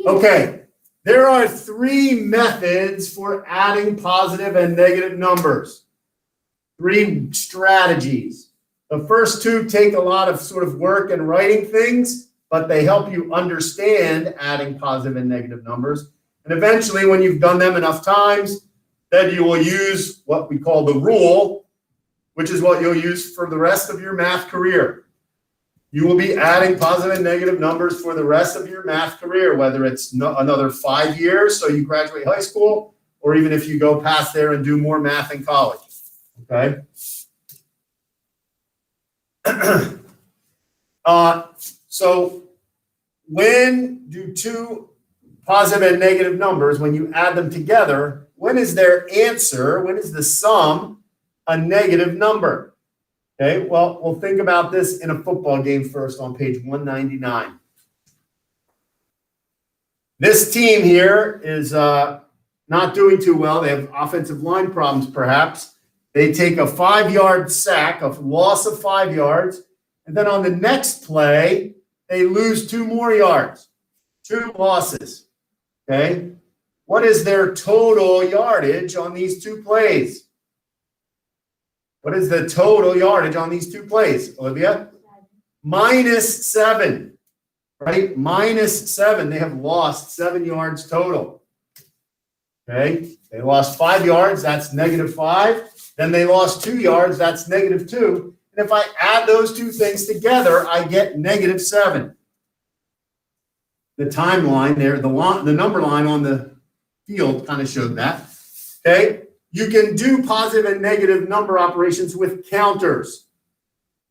Okay, there are three methods for adding positive and negative numbers. Three strategies. The first two take a lot of sort of work and writing things, but they help you understand adding positive and negative numbers. And eventually, when you've done them enough times, then you will use what we call the rule, which is what you'll use for the rest of your math career. You will be adding positive and negative numbers for the rest of your math career, whether it's another 5 years, so you graduate high school, or even if you go past there and do more math in college. Okay? So when do two positive and negative numbers, when you add them together, when is their answer, when is the sum a negative number? Okay, well, we'll think about this in a football game first on page 199. This team here is not doing too well. They have offensive line problems, perhaps. They take a 5-yard sack, a loss of 5 yards, and then on the next play, they lose 2 more yards, 2 losses. Okay, what is their total yardage on these 2 plays? What is the total yardage on these 2 plays, Olivia? -7, right? -7. They have lost 7 yards total. Okay, they lost 5 yards, that's -5. Then they lost 2 yards, that's -2. And if I add those 2 things together, I get -7. The timeline there, the number line on the field kind of showed that. Okay, you can do positive and negative number operations with counters.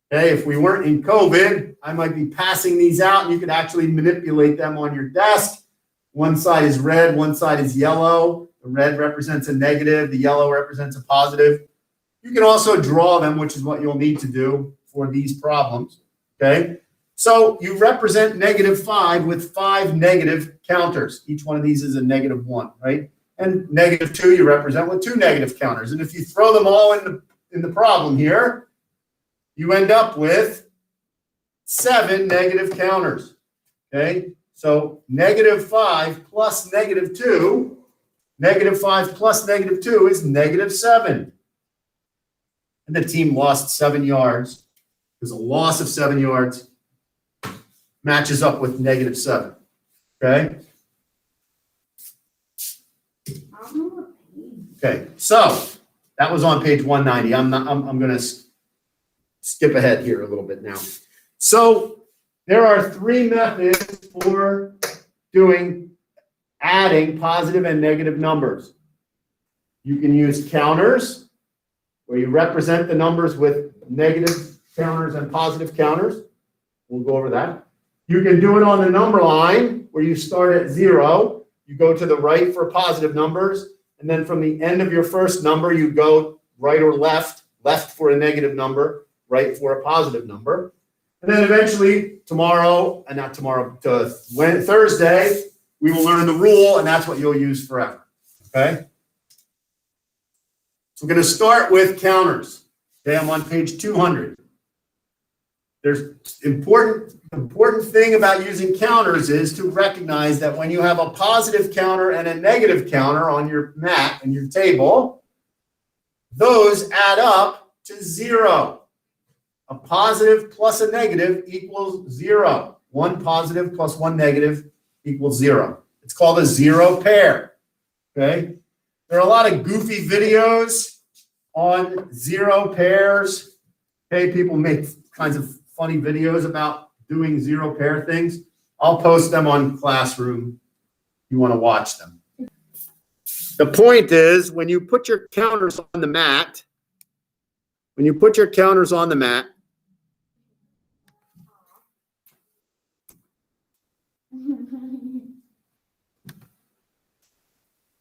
Okay, if we weren't in COVID, I might be passing these out, and you could actually manipulate them on your desk. One side is red, one side is yellow. The red represents a negative, the yellow represents a positive. You can also draw them, which is what you'll need to do for these problems. Okay, so you represent -5 with 5 negative counters. Each one of these is a -1, right? And -2 you represent with 2 negative counters. And if you throw them all in the problem here, you end up with 7 negative counters. Okay, so -5 plus -2, -5 plus -2 is -7. And the team lost 7 yards. There's a loss of 7 yards. Matches up with -7. Okay? Okay, so that was on page 190. I'm going to skip ahead here a little bit now. So there are 3 methods for adding positive and negative numbers. You can use counters, where you represent the numbers with negative counters and positive counters. We'll go over that. You can do it on the number line, where you start at 0. You go to the right for positive numbers, and then from the end of your first number, you go right or left, left for a negative number, right for a positive number. And then eventually Thursday, we will learn the rule, and that's what you'll use forever. Okay? So we're going to start with counters. Okay, I'm on page 200. There's important thing about using counters is to recognize that when you have a positive counter and a negative counter on your mat and your table, those add up to 0. A positive plus a negative equals 0. 1 positive plus 1 negative equals 0. It's called a 0 pair. Okay? There are a lot of goofy videos on 0 pairs. Okay, people make kinds of funny videos about doing 0 pair things. I'll post them on Classroom if you want to watch them. The point is, when you put your counters on the mat,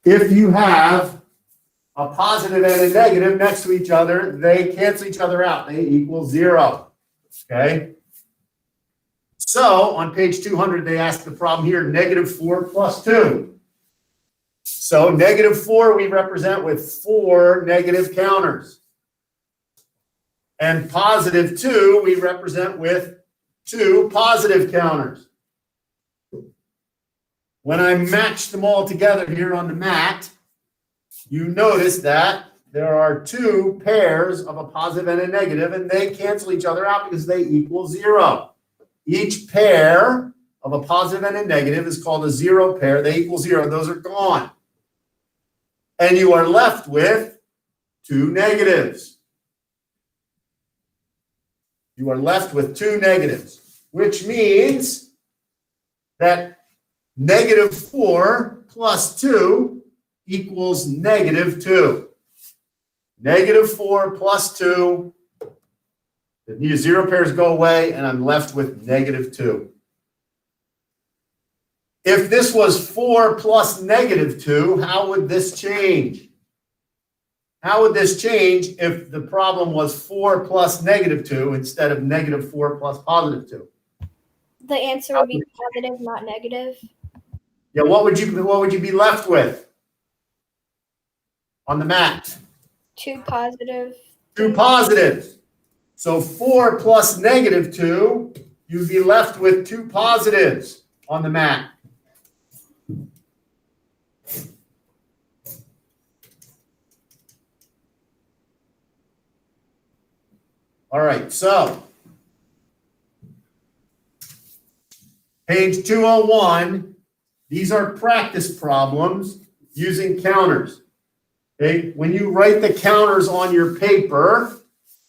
if you have a positive and a negative next to each other, they cancel each other out. They equal 0. Okay? So on page 200, they ask the problem here, -4 plus 2. So -4 we represent with 4 negative counters. And +2 we represent with 2 positive counters. when I match them all together here on the mat, you notice that there are two pairs of a positive and a negative, and they cancel each other out because they equal 0. Each pair of a positive and a negative is called a zero pair. They equal 0. Those are gone. And you are left with two negatives. You are left with two negatives, which means that -4 plus 2 equals -2. -4 plus 2. The zero pairs go away, and I'm left with -2. If this was 4 plus -2, how would this change? How would this change if the problem was 4 plus -2 instead of -4 plus +2? The answer would be positive, not negative. Yeah, what would you be left with on the mat? Two positive. Two positives. So 4 plus -2, you'd be left with two positives on the mat. All right, so page 201, these are practice problems using counters. Okay, when you write the counters on your paper,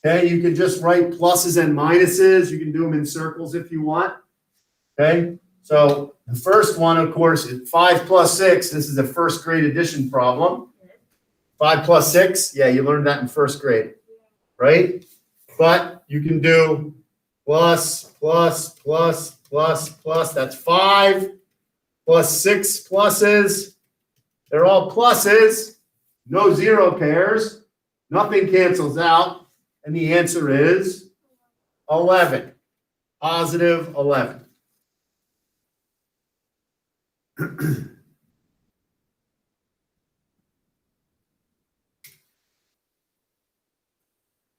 okay, you can just write pluses and minuses. You can do them in circles if you want. Okay, so the first one, of course, is 5 plus 6. This is a first grade addition problem. 5 plus 6, yeah, you learned that in first grade, right? But you can do plus, plus, plus, plus, plus. That's 5 plus 6 pluses. They're all pluses. No zero pairs. Nothing cancels out. And the answer is 11. Positive 11.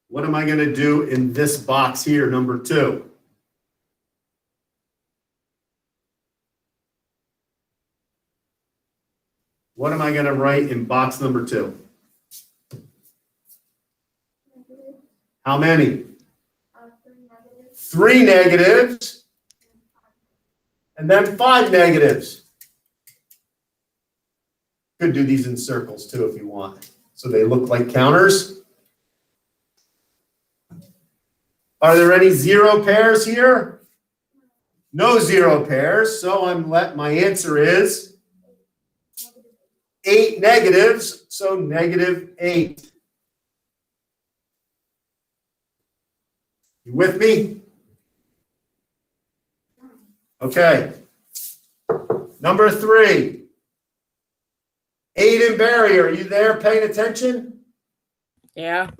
What am I going to do in this box here, number 2? What am I going to write in box number 2? How many? 3 negatives. And then 5 negatives. Could do these in circles too if you want. So they look like counters. Are there any zero pairs here? No zero pairs. So my answer is 8 negatives. So -8. You with me? Okay. Number 3. Aiden Barry, are you there paying attention? Yeah.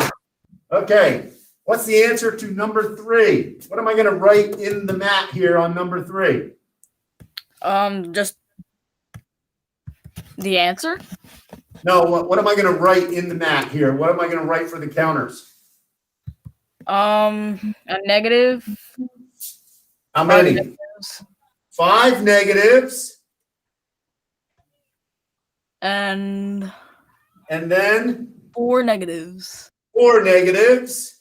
Okay. What's the answer to number 3? What am I going to write in the mat here on number 3? Just the answer? No, what am I going to write in the mat here? What am I going to write for the counters? A negative. How many? 5 negatives. 5 negatives. And then 4 negatives. 4 negatives.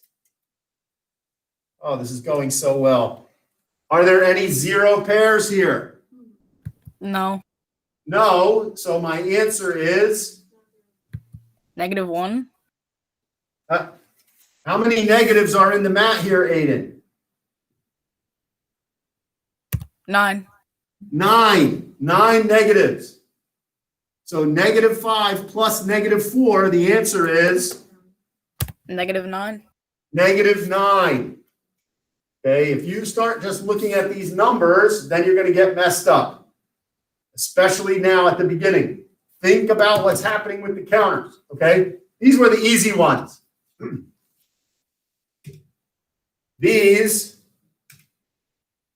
Oh, this is going so well. Are there any zero pairs here? No. No. So my answer is -1. how many negatives are in the mat here, Aiden? 9. 9. 9 negatives. So -5 plus -4, the answer is -9. -9. Okay, if you start just looking at these numbers, then you're going to get messed up, especially now at the beginning. Think about what's happening with the counters, okay? These were the easy ones. These,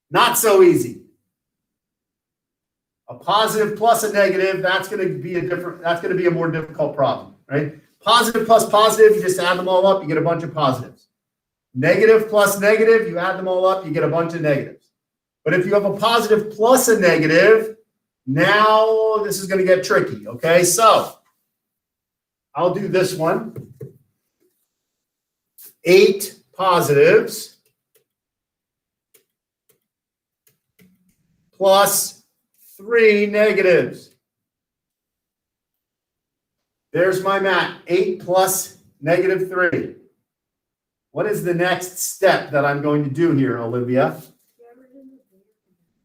not so easy. A positive plus a negative, that's going to be a more difficult problem, right? Positive plus positive, you just add them all up, you get a bunch of positives. Negative plus negative, you add them all up, you get a bunch of negatives. But if you have a positive plus a negative, now this is going to get tricky, okay? So I'll do this one. 8 positives plus 3 negatives. There's my mat, 8 plus negative 3. What is the next step that I'm going to do here, Olivia?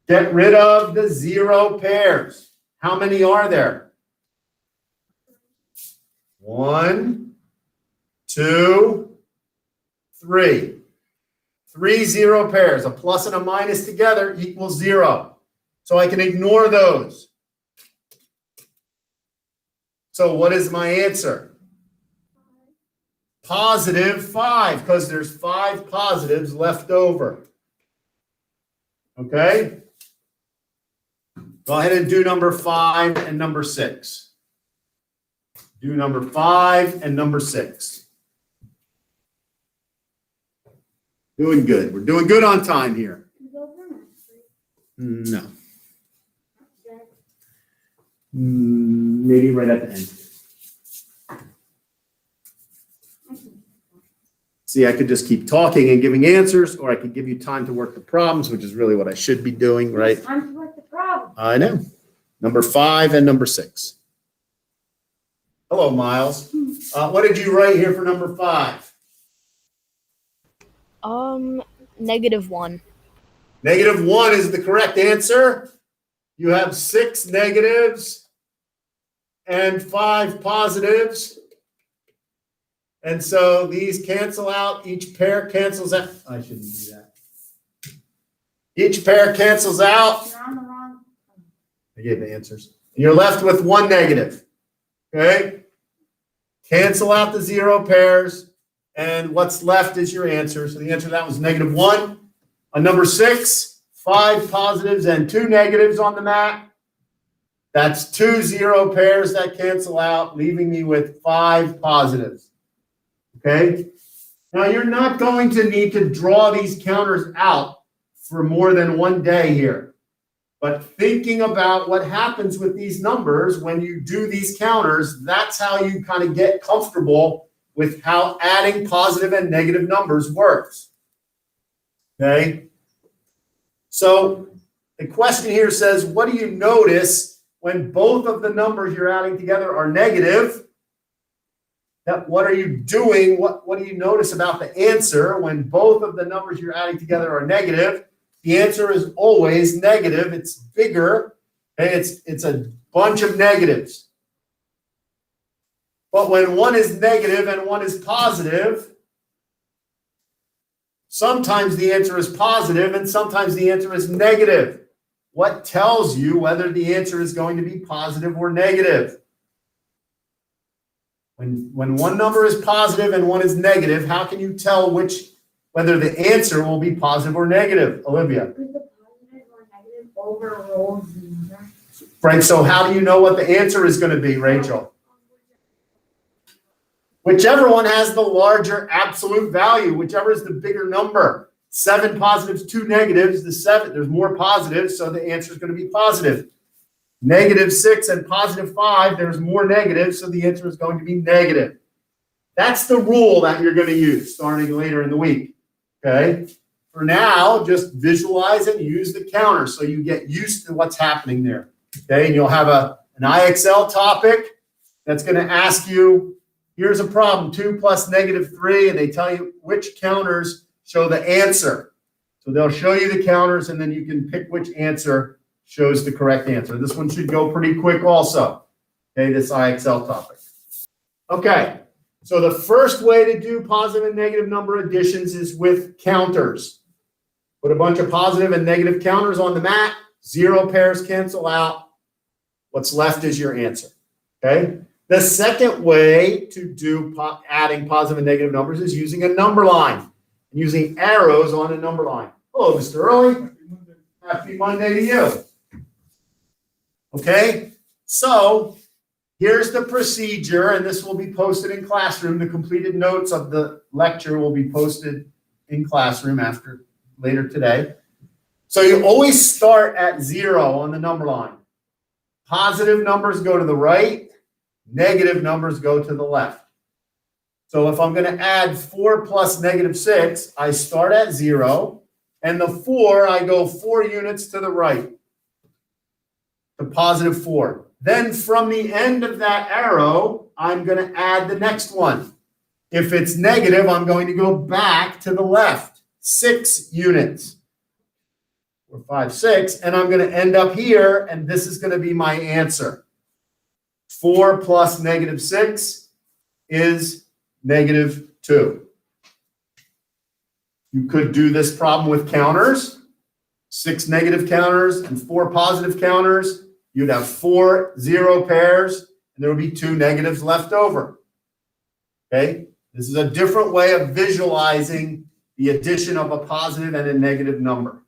Get rid of the 0 pairs. How many are there? 1, 2, 3. 3 0 pairs. A plus and a minus together equals 0. So I can ignore those. So what is my answer? Positive 5, because there's 5 positives left over. Okay? Go ahead and do number 5 and number 6. Do number 5 and number 6. Doing good. We're doing good on time here. No. Maybe right at the end. See, I could just keep talking and giving answers, or I could give you time to work the problems, which is really what I should be doing, right? Time to work the problem. I know. Number 5 and number 6. Hello, Miles. What did you write here for number 5? -1. Negative 1 is the correct answer. You have 6 negatives and 5 positives. And so these cancel out. Each pair cancels out. I shouldn't do that. Each pair cancels out. You're on the wrong. I gave the answers. You're left with 1 negative. Okay? Cancel out the 0 pairs. And what's left is your answer. So the answer to that was -1. On number 6, 5 positives and 2 negatives on the mat. That's 2 0 pairs that cancel out, leaving me with 5 positives. Okay? Now you're not going to need to draw these counters out for more than 1 day here. But thinking about what happens with these numbers when you do these counters, that's how you kind of get comfortable with how adding positive and negative numbers works. Okay? So the question here says, what do you notice when both of the numbers you're adding together are negative? What are you doing? What do you notice about the answer when both of the numbers you're adding together are negative? The answer is always negative. It's bigger. Okay? It's a bunch of negatives. But when one is negative and one is positive, sometimes the answer is positive and sometimes the answer is negative. What tells you whether the answer is going to be positive or negative? When one number is positive and one is negative, how can you tell whether the answer will be positive or negative, Olivia? Because the positive or negative overrules the number. Right, so how do you know what the answer is going to be, Rachel? Whichever one has the larger absolute value, whichever is the bigger number. 7 positives, 2 negatives, there's more positives, so the answer is going to be positive. -6 and +5, there's more negatives, so the answer is going to be negative. That's the rule that you're going to use starting later in the week, okay? For now, just visualize and use the counter so you get used to what's happening there, okay? And you'll have an IXL topic that's going to ask you, here's a problem, 2 plus -3, and they tell you which counters show the answer. So they'll show you the counters, and then you can pick which answer shows the correct answer. This one should go pretty quick also, okay, this IXL topic. Okay, so the first way to do positive and negative number additions is with counters. Put a bunch of positive and negative counters on the mat, 0 pairs cancel out. What's left is your answer, okay? The second way to do adding positive and negative numbers is using a number line and using arrows on a number line. Hello, Mr. Early. Happy Monday to you. Okay, so here's the procedure, and this will be posted in Classroom. The completed notes of the lecture will be posted in Classroom later today. So you always start at 0 on the number line. positive numbers go to the right, negative numbers go to the left. So if I'm going to add 4 plus negative 6, I start at 0, and the 4, I go 4 units to the right, to positive 4. Then from the end of that arrow, I'm going to add the next one. If it's negative, I'm going to go back to the left, 6 units. 4, 5, 6, and I'm going to end up here, and this is going to be my answer. 4 plus negative 6 is negative 2. You could do this problem with counters, 6 negative counters and 4 positive counters. You'd have 4 0 pairs, and there would be 2 negatives left over. Okay? This is a different way of visualizing the addition of a positive and a negative number.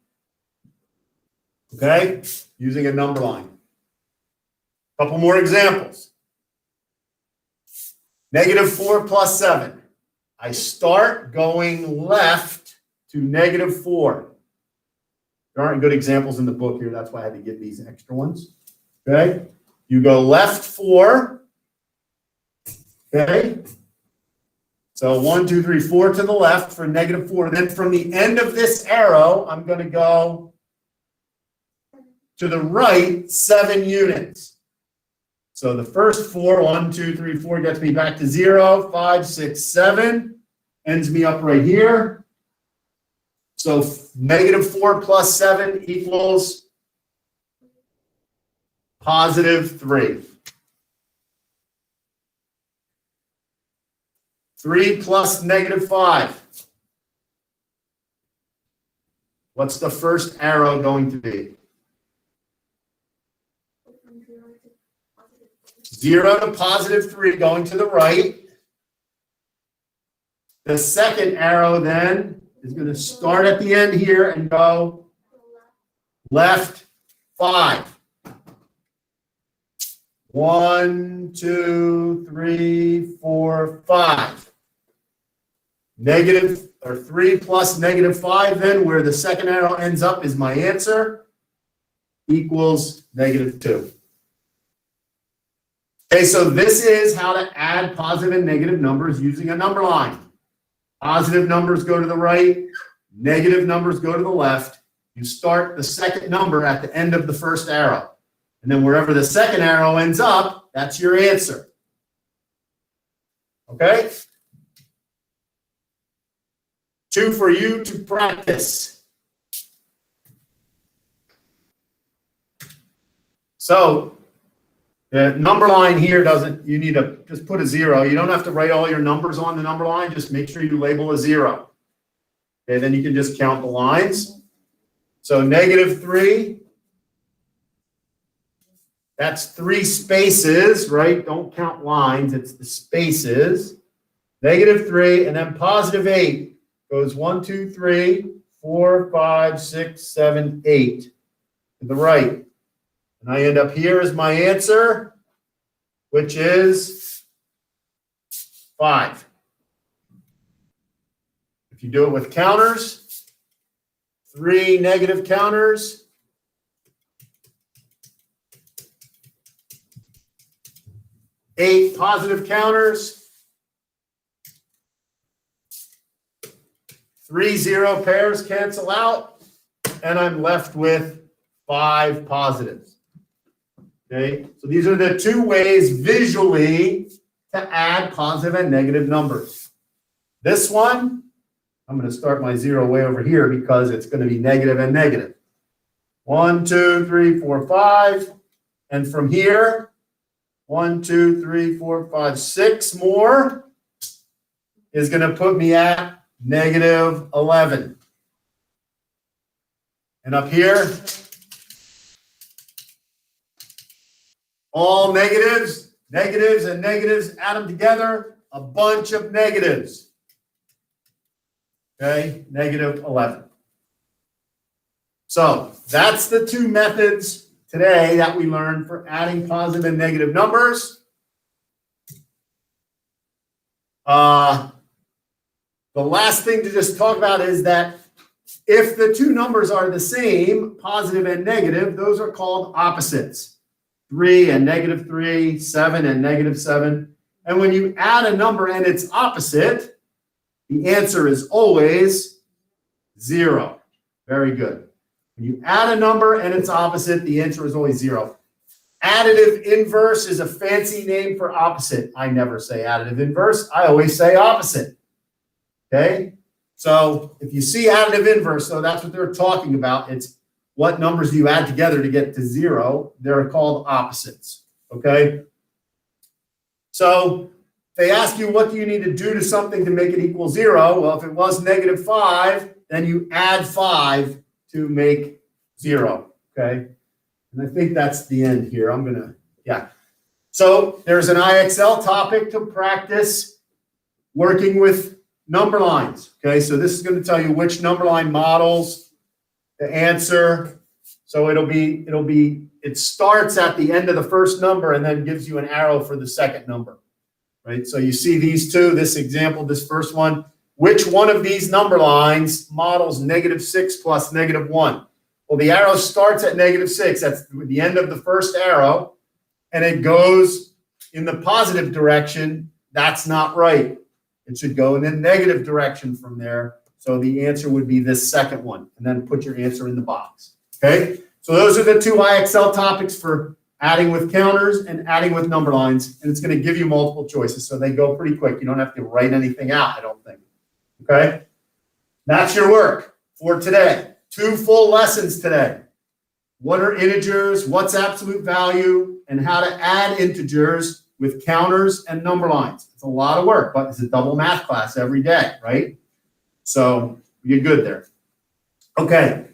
Okay? Using a number line. Couple more examples. Negative 4 plus 7. I start going left to negative 4. There aren't good examples in the book here. That's why I had to give these extra ones. Okay? You go left 4. Okay? So 1, 2, 3, 4 to the left for negative 4. Then from the end of this arrow, I'm going to go to the right 7 units. So the first 4, 1, 2, 3, 4 gets me back to 0, 5, 6, 7, ends me up right here. So negative 4 plus 7 equals positive 3. 3 plus negative 5. What's the first arrow going to be? 0 to positive 3 going to the right. The second arrow then is going to start at the end here and go left 5. 1, 2, 3, 4, 5. Negative or 3 plus negative 5 then, where the second arrow ends up is my answer, equals negative 2. Okay, so this is how to add positive and negative numbers using a number line. Positive numbers go to the right, negative numbers go to the left. You start the second number at the end of the first arrow. And then wherever the second arrow ends up, that's your answer. Okay? 2 for you to practice. So the number line here doesn't, you need to just put a 0. You don't have to write all your numbers on the number line. Just make sure you label a 0. Okay, then you can just count the lines. So negative 3. That's 3 spaces, right? Don't count lines. It's the spaces. Negative 3, and then positive 8 goes 1, 2, 3, 4, 5, 6, 7, 8 to the right. And I end up here as my answer, which is 5. If you do it with counters, 3 negative counters, 8 positive counters, 3 0 pairs cancel out, and I'm left with 5 positives. Okay, so these are the 2 ways visually to add positive and negative numbers. This one, I'm going to start my 0 way over here because it's going to be negative and negative. 1, 2, 3, 4, 5, and from here, 1, 2, 3, 4, 5, 6 more is going to put me at negative 11. And up here, all negatives, negatives, and negatives, add them together, a bunch of negatives. Okay, negative 11. So that's the 2 methods today that we learned for adding positive and negative numbers. The last thing to just talk about is that if the 2 numbers are the same, positive and negative, those are called opposites. 3 and negative 3, 7 and negative 7. And when you add a number and its opposite, the answer is always 0. Very good. When you add a number and its opposite, the answer is always 0. Additive inverse is a fancy name for opposite. I never say additive inverse. I always say opposite. Okay? So if you see additive inverse, so that's what they're talking about. It's what numbers do you add together to get to 0? They're called opposites. Okay? So they ask you, what do you need to do to something to make it equal 0? Well, if it was negative 5, then you add 5 to make 0. Okay? And I think that's the end here. Yeah. So there's an IXL topic to practice working with number lines. Okay, so this is going to tell you which number line models to answer. So it starts at the end of the first number and then gives you an arrow for the second number. Right? So you see these two, this example, this first one. Which one of these number lines models -6 plus -1? Well, the arrow starts at -6. That's the end of the first arrow. And it goes in the positive direction. That's not right. It should go in the negative direction from there. So the answer would be this second one. And then put your answer in the box. Okay? So those are the two IXL topics for adding with counters and adding with number lines. And it's going to give you multiple choices. So they go pretty quick. You don't have to write anything out, I don't think. Okay? That's your work for today. 2 full lessons today. What are integers? What's absolute value? And how to add integers with counters and number lines. It's a lot of work, but it's a double math class every day, right? So you're good there. Okay.